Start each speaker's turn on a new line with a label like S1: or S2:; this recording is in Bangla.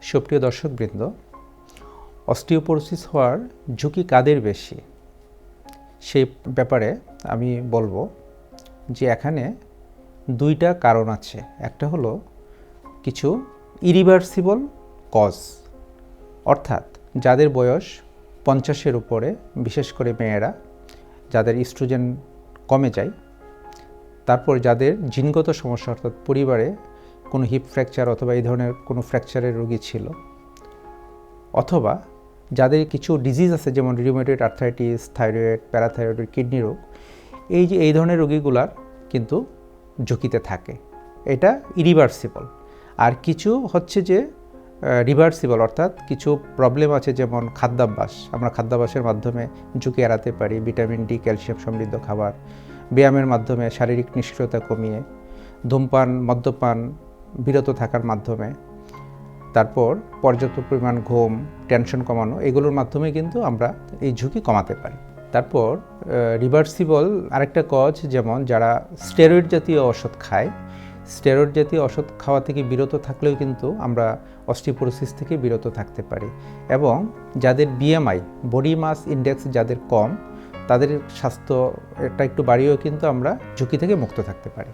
S1: সুপ্রিয় দর্শকবৃন্দ, অস্টিওপোরোসিস হওয়ার ঝুঁকি কাদের বেশি সেই ব্যাপারে আমি বলবো যে এখানে দুইটা কারণ আছে। একটা হলো কিছু ইরিভার্সিবল কজ, অর্থাৎ যাদের বয়স 50-এর উপরে, বিশেষ করে মেয়েরা যাদের ইস্ট্রোজেন কমে যায়, তারপর যাদের জিনগত সমস্যা অর্থাৎ পরিবারে কোনো হিপ ফ্র্যাকচার অথবা এই ধরনের কোনো ফ্র্যাকচারের রোগী ছিল, অথবা যাদের কিছু ডিজিজ আছে যেমন rheumatoid arthritis, thyroid, parathyroid, kidney রোগ, এই ধরনের রোগীগুলার কিন্তু ঝুঁকিতে থাকে। এটা ইরিভার্সিবল। আর কিছু হচ্ছে যে রিভার্সিবল, অর্থাৎ কিছু প্রবলেম আছে যেমন খাদ্যাভ্যাস, আমরা খাদ্যাভ্যাসের মাধ্যমে ঝুঁকি এড়াতে পারি। ভিটামিন ডি, ক্যালসিয়াম সমৃদ্ধ খাবার, ব্যায়ামের মাধ্যমে শারীরিক নিষ্ক্রিয়তা কমিয়ে, ধূমপান, মদ্যপান বিরত থাকার মাধ্যমে, তারপর পর্যাপ্ত পরিমাণ ঘুম, টেনশন কমানো, এগুলোর মাধ্যমে কিন্তু আমরা এই ঝুঁকি কমাতে পারি। তারপর রিভার্সিবল আরেকটা কজ, যেমন যারা স্টেরয়েড জাতীয় ওষুধ খায়, স্টেরয়েড জাতীয় ওষুধ খাওয়া থেকে বিরত থাকলেও কিন্তু আমরা অস্টিওপোরোসিস থেকে বিরত থাকতে পারি। এবং যাদের বিএমআই, বডি মাস ইন্ডেক্স যাদের কম, তাদের স্বাস্থ্য এটা একটু বাড়িয়েও কিন্তু আমরা ঝুঁকি থেকে মুক্ত থাকতে পারি।